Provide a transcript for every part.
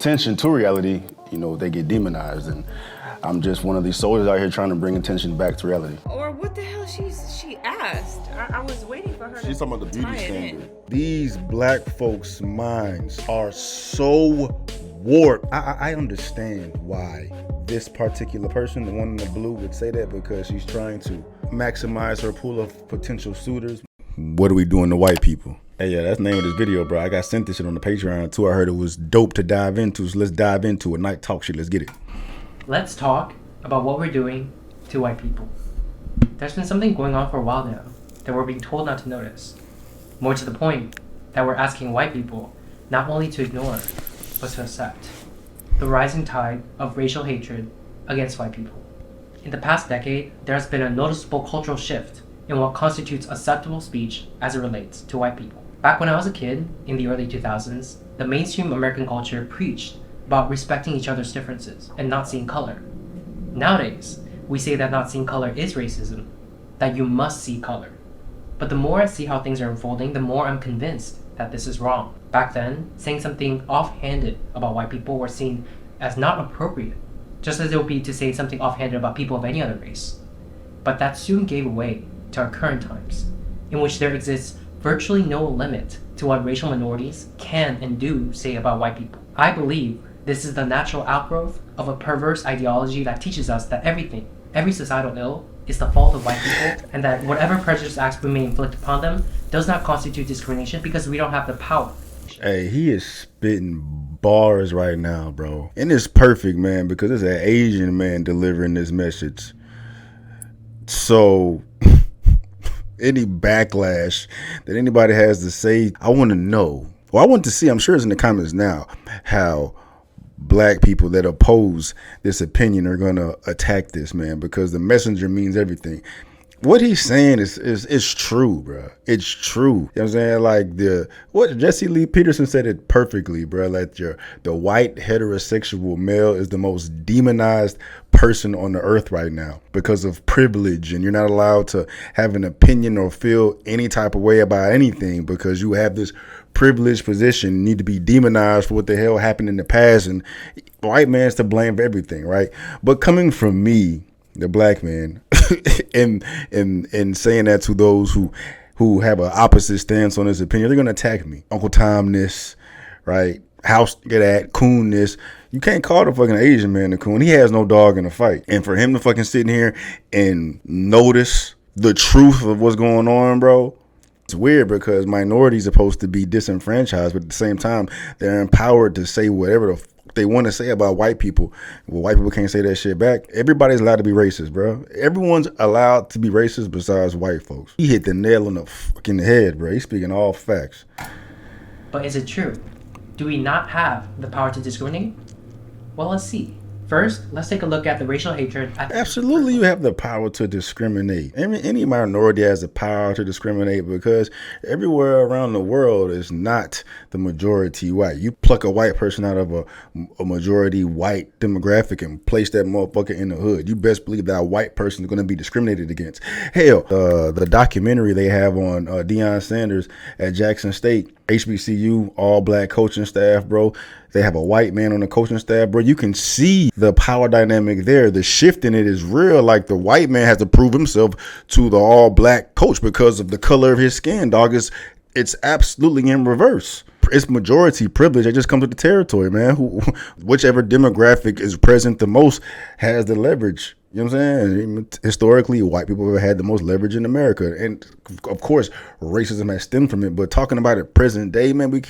attention to reality, they get demonized. And I'm just one of these soldiers out here trying to bring attention back to reality. Or what the hell she asked? I was waiting for her She's to talking about the beauty tie it in. standard. These black folks' minds are so warped. I understand why this particular person, the one in the blue, would say that, because she's trying to maximize her pool of potential suitors. What are we doing to white people? Hey, yeah, that's the name of this video, bro. I got sent this shit on the Patreon too. I heard it was dope to dive into, so let's dive into it. Night talk shit, let's get it. Let's talk about what we're doing to white people. There's been something going on for a while now that we're being told not to notice. More to the point, that we're asking white people not only to ignore, but to accept. The rising tide of racial hatred against white people. In the past decade, there has been a noticeable cultural shift in what constitutes acceptable speech as it relates to white people. Back when I was a kid, in the early 2000s, the mainstream American culture preached about respecting each other's differences and not seeing color. Nowadays, we say that not seeing color is racism, that you must see color. But the more I see how things are unfolding, the more I'm convinced that this is wrong. Back then, saying something offhanded about white people were seen as not appropriate, just as it would be to say something offhanded about people of any other race. But that soon gave way to our current times, in which there exists virtually no limit to what racial minorities can and do say about white people. I believe this is the natural outgrowth of a perverse ideology that teaches us that every societal ill is the fault of white people, and that whatever prejudice acts we may inflict upon them does not constitute discrimination because we don't have the power. Hey, he is spitting bars right now, bro. And it's perfect, man, because it's an Asian man delivering this message. So any backlash that anybody has to say, I want to know. Well, I want to see, I'm sure it's in the comments now, how black people that oppose this opinion are going to attack this, man, because the messenger means everything. What he's saying is true, bro. It's true. You know what I'm saying? Like what Jesse Lee Peterson said it perfectly, bro. Like the white heterosexual male is the most demonized person on the earth right now because of privilege, and you're not allowed to have an opinion or feel any type of way about anything because you have this privileged position. You need to be demonized for what the hell happened in the past, and white man's to blame for everything, right? But coming from me, the black man, and saying that to those who have an opposite stance on this opinion, they're gonna attack me. Uncle Tom this, right? House that, coon this. You can't call the fucking Asian man a coon. He has no dog in the fight. And for him to fucking sit in here and notice the truth of what's going on, bro, it's weird because minorities are supposed to be disenfranchised, but at the same time, they're empowered to say whatever the they want to say about white people. Well, white people can't say that shit back. Everybody's allowed to be racist, bro. Everyone's allowed to be racist besides white folks. He hit the nail on the fucking head, bro. He's speaking all facts. But is it true? Do we not have the power to discriminate? Well, let's see. First, let's take a look at the racial hatred. Absolutely, you have the power to discriminate. Any minority has the power to discriminate because everywhere around the world is not the majority white. You pluck a white person out of a majority white demographic and place that motherfucker in the hood. You best believe that white person is going to be discriminated against. Hell, the documentary they have on Deion Sanders at Jackson State, HBCU, all black coaching staff, bro. They have a white man on the coaching staff, bro. You can see the power dynamic there. The shift in it is real. Like the white man has to prove himself to the all black coach because of the color of his skin, dog. It's absolutely in reverse. It's majority privilege. It just comes with the territory, man. Whichever demographic is present the most has the leverage. You know what I'm saying? Historically, white people have had the most leverage in America. And of course, racism has stemmed from it. But talking about it present day, man,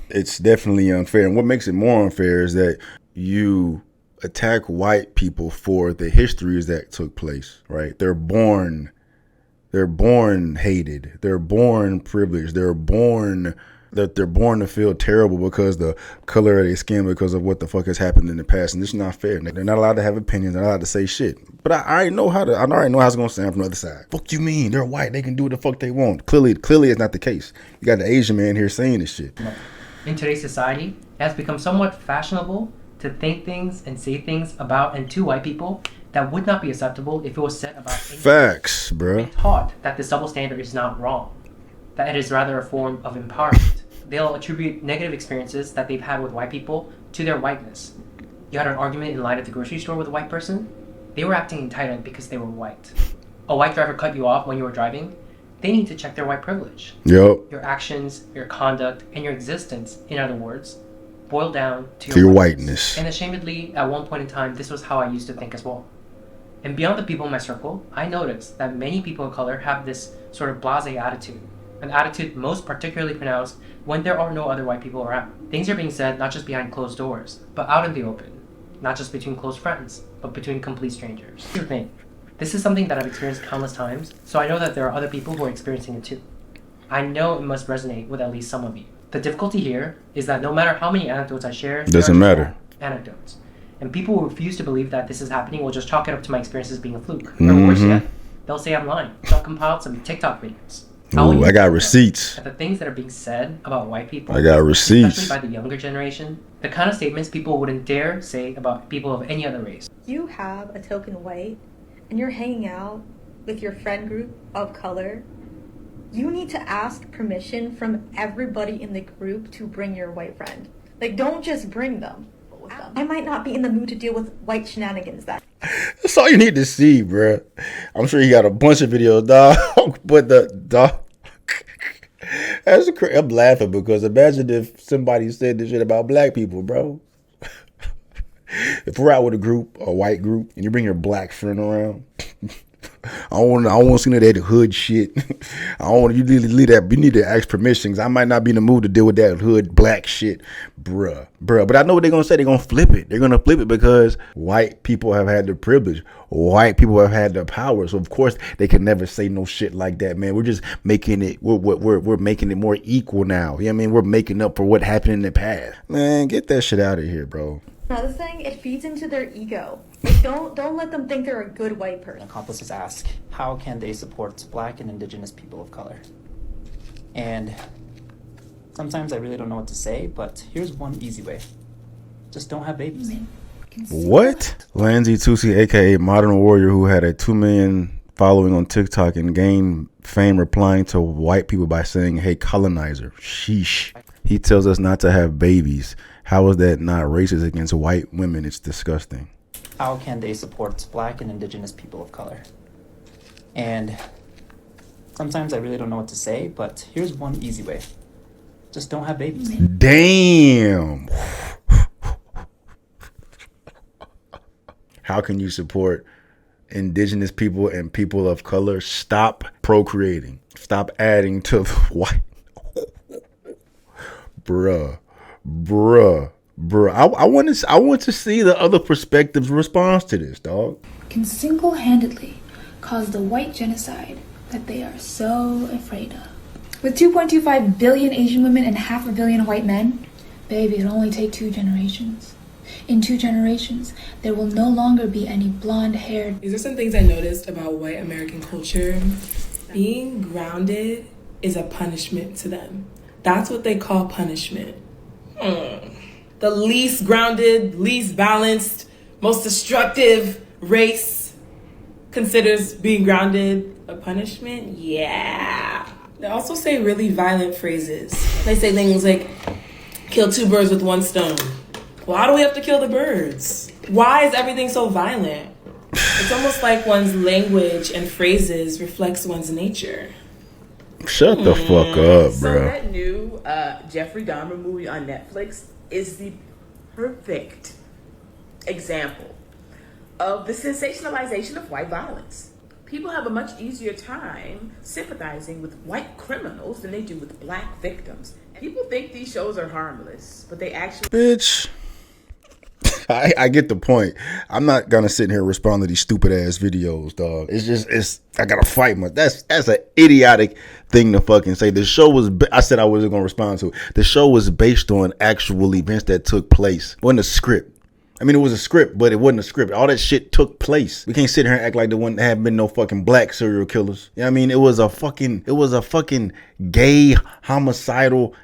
it's definitely unfair. And what makes it more unfair is that you attack white people for the histories that took place, right? They're born hated. They're born privileged. They're born to feel terrible because the color of their skin, because of what the fuck has happened in the past. And this is not fair. They're not allowed to have opinions. They're not allowed to say shit. But I already know how it's going to sound from the other side. Fuck you mean? They're white. They can do what the fuck they want. Clearly it's not the case. You got the Asian man here saying this shit. In today's society, it has become somewhat fashionable to think things and say things about and to white people that would not be acceptable if it was said about anyone. Facts, bro. We're taught that this double standard is not wrong, that it is rather a form of empowerment, they'll attribute negative experiences that they've had with white people to their whiteness. You had an argument in line at the grocery store with a white person? They were acting entitled because they were white. A white driver cut you off when you were driving? They need to check their white privilege. Yep. Your actions, your conduct, and your existence, in other words, boil down To your whiteness. And ashamedly, at one point in time, this was how I used to think as well. And beyond the people in my circle, I noticed that many people of color have this sort of blasé attitude. An attitude most particularly pronounced when there are no other white people around. Things are being said not just behind closed doors, but out in the open. Not just between close friends, but between complete strangers. Here's the thing. This is something that I've experienced countless times, so I know that there are other people who are experiencing it too. I know it must resonate with at least some of you. The difficulty here is that no matter how many anecdotes I share, Doesn't matter. Anecdotes. And people who refuse to believe that this is happening will just chalk it up to my experiences being a fluke. Or worse yet, they'll say I'm lying. They'll compile some TikTok videos. Ooh, I got receipts. That the things that are being said about white people, I got receipts. especially by the younger generation, the kind of statements people wouldn't dare say about people of any other race. You have a token white and you're hanging out with your friend group of color, you need to ask permission from everybody in the group to bring your white friend. Like, don't just bring them. I might not be in the mood to deal with white shenanigans that. That's all you need to see, bruh. I'm sure you got a bunch of videos, dog. But the dog. I'm laughing because imagine if somebody said this shit about black people, bro. If we're out with a group, a white group, and you bring your black friend around, I don't want to see none of that hood shit. I don't want you to leave that. You need to ask permission, 'cause I might not be in the mood to deal with that hood black shit, bruh. But I know what they're gonna say. They're gonna flip it. They're gonna flip it because white people have had the privilege. White people have had the power. So of course they can never say no shit like that, man. We're just making it. We're making it more equal now. You know what I mean? We're making up for what happened in the past. Man, get that shit out of here, bro. Another thing, it feeds into their ego. Like, don't let them think they're a good white person. Accomplices ask, how can they support Black and Indigenous people of color? And sometimes I really don't know what to say, but here's one easy way. Just don't have babies. What? Lanzi Tusi, aka Modern Warrior, who had a 2 million following on TikTok and gained fame replying to white people by saying, "Hey, colonizer." Sheesh. He tells us not to have babies. How is that not racist against white women? It's disgusting. How can they support Black and Indigenous people of color? And sometimes I really don't know what to say, but here's one easy way. Just don't have babies. Damn. How can you support Indigenous people and people of color? Stop procreating. Stop adding to the white. Bruh. I want to see the other perspectives response to this, dog. Can single-handedly cause the white genocide that they are so afraid of. With 2.25 billion Asian women and 500 million white men, baby, it'll only take 2 generations. In 2 generations, there will no longer be any blonde-haired. These are some things I noticed about white American culture. Being grounded is a punishment to them. That's what they call punishment. The least grounded, least balanced, most destructive race considers being grounded a punishment? Yeah. They also say really violent phrases. They say things like, kill 2 birds with 1 stone. Why do we have to kill the birds? Why is everything so violent? It's almost like one's language and phrases reflects one's nature. Shut the fuck up, So bro. that new Jeffrey Dahmer movie on Netflix is the perfect example of the sensationalization of white violence. People have a much easier time sympathizing with white criminals than they do with black victims. People think these shows are harmless, but they actually... Bitch. I get the point. I'm not gonna sit here and respond to these stupid ass videos, dog. I gotta fight my. That's an idiotic thing to fucking say. The show was. I said I wasn't gonna respond to it. The show was based on actual events that took place. It wasn't a script. I mean, it was a script, but it wasn't a script. All that shit took place. We can't sit here and act like there wouldn't have been no fucking black serial killers. You know what I mean? It was a fucking gay homicidal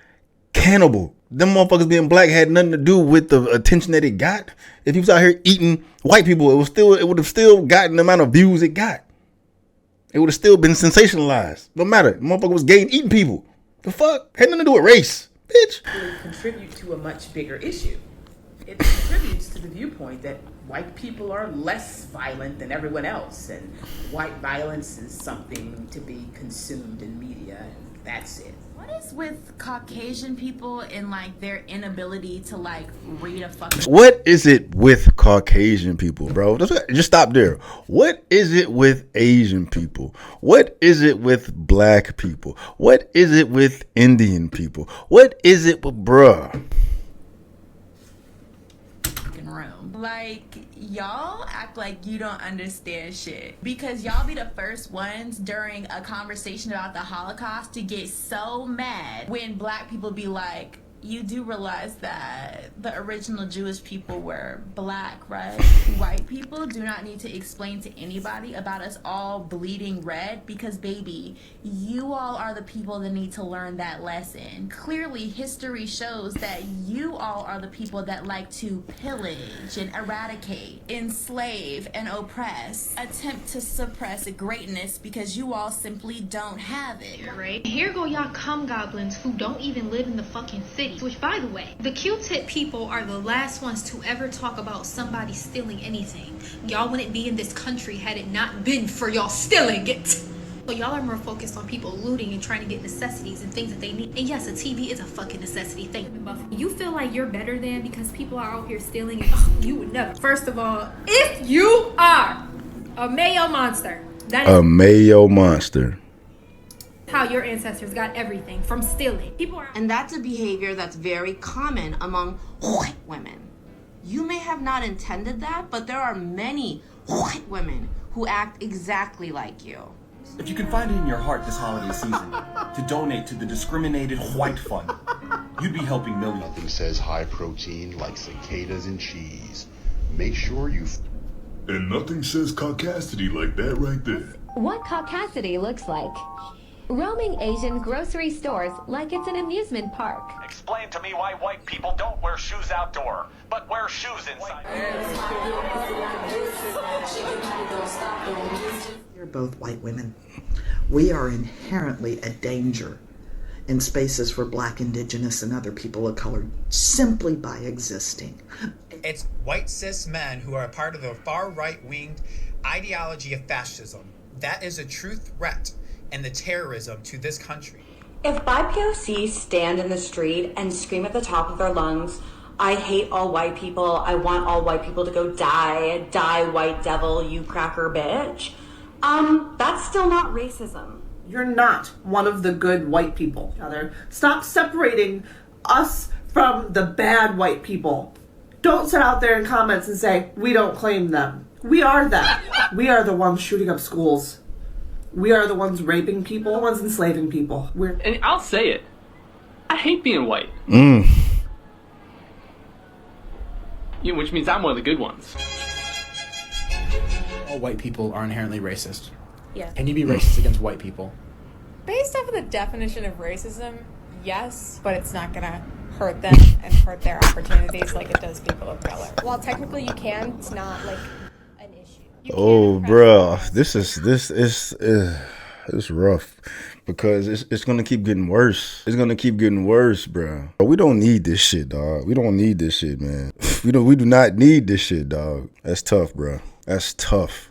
cannibal. Them motherfuckers being black had nothing to do with the attention that it got. If he was out here eating white people, it would have still gotten the amount of views it got. It would have still been sensationalized. No matter. The motherfucker was gay and eating people. The fuck? Had nothing to do with race. bitch. Really contribute to a much bigger issue. It contributes to the viewpoint that white people are less violent than everyone else, and white violence is something to be consumed in media, and that's it. What is with Caucasian people and like their inability to like read a fucking... What is it with Caucasian people, bro? Just stop there. What is it with Asian people? What is it with black people? What is it with Indian people? What is it with bruh? room. Like, y'all act like you don't understand shit. Because y'all be the first ones during a conversation about the Holocaust to get so mad when black people be like, you do realize that the original Jewish people were black, right? White people do not need to explain to anybody about us all bleeding red because, baby, you all are the people that need to learn that lesson. Clearly, history shows that you all are the people that like to pillage and eradicate, enslave and oppress, attempt to suppress greatness because you all simply don't have it. Right? Here go y'all cum goblins who don't even live in the fucking city. Which, by the way, the Q-tip people are the last ones to ever talk about somebody stealing anything. Y'all wouldn't be in this country had it not been for y'all stealing it. So y'all are more focused on people looting and trying to get necessities and things that they need. And yes, a TV is a fucking necessity thing. You feel like you're better than because people are out here stealing and you would never. First of all, if you are a Mayo monster, that is a Mayo monster. How your ancestors got everything from stealing. People are, and that's a behavior that's very common among white women. You may have not intended that, but there are many white women who act exactly like you. If you can find it in your heart this holiday season to donate to the Discriminated White Fund, you'd be helping millions. Nothing says high protein like cicadas and cheese. Make sure you... And nothing says caucasity like that right there. What caucasity looks like. Roaming Asian grocery stores like it's an amusement park. Explain to me why white people don't wear shoes outdoor, but wear shoes inside. We're both white women. We are inherently a danger in spaces for black, indigenous, and other people of color simply by existing. It's white cis men who are a part of the far right-winged ideology of fascism. That is a true threat and the terrorism to this country. If BIPOC stand in the street and scream at the top of their lungs, I hate all white people, I want all white people to go die, die white devil, you cracker bitch, that's still not racism. You're not one of the good white people. Stop separating us from the bad white people. Don't sit out there in comments and say, we don't claim them. We are them. We are the ones shooting up schools. We are the ones raping people, the ones enslaving people. And I'll say it. I hate being white. Which means I'm one of the good ones. All white people are inherently racist. Yeah. Can you be racist against white people? Based off of the definition of racism, yes, but it's not gonna hurt them and hurt their opportunities like it does people of color. While technically you can, it's not like an issue. Oh, bro, this is rough because it's gonna keep getting worse. It's gonna keep getting worse, bro. We don't need this shit, dog. We don't need this shit, man. We do not need this shit, dog. That's tough, bro. That's tough.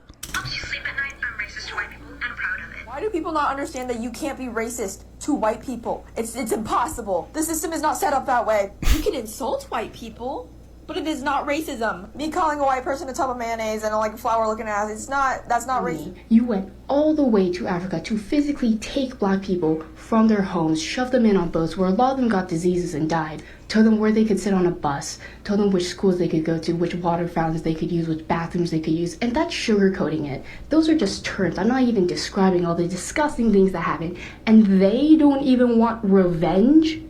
Why do people not understand that you can't be racist to white people? It's impossible. The system is not set up that way. You can insult white people, but it is not racism. Me calling a white person a tub of mayonnaise and like a flower looking ass, that's not racist. You went all the way to Africa to physically take black people from their homes, shove them in on boats where a lot of them got diseases and died, told them where they could sit on a bus, told them which schools they could go to, which water fountains they could use, which bathrooms they could use, and that's sugarcoating it. Those are just terms. I'm not even describing all the disgusting things that happen, and they don't even want revenge.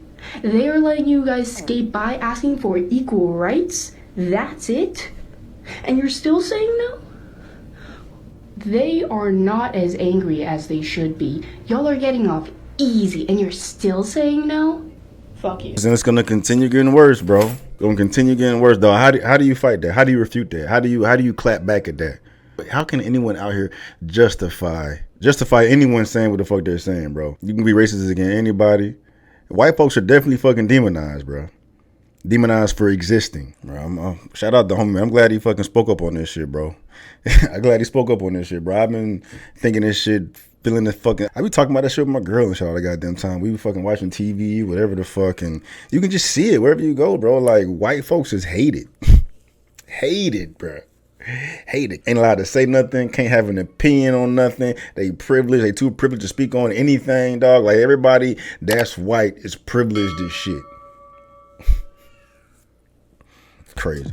They are letting you guys skate by asking for equal rights. That's it? And you're still saying no? They are not as angry as they should be. Y'all are getting off easy and you're still saying no? Fuck you. And it's gonna continue getting worse, bro. Gonna continue getting worse, though. How do you fight that? How do you refute that? How do you clap back at that? How can anyone out here justify anyone saying what the fuck they're saying, bro? You can be racist against anybody. White folks are definitely fucking demonized, bro. Demonized for existing, bro. Shout out to homie, man. I'm glad he fucking spoke up on this shit, bro. I'm glad he spoke up on this shit, bro. I've been thinking this shit, feeling the fucking. I be talking about that shit with my girl and shit all the goddamn time. We be fucking watching TV, whatever the fuck, and you can just see it wherever you go, bro. Like, white folks is hated. Hated, bro. Hated. Ain't allowed to say nothing. Can't have an opinion on nothing. They privileged. They too privileged to speak on anything, dog. Like, everybody that's white is privileged as shit. Crazy.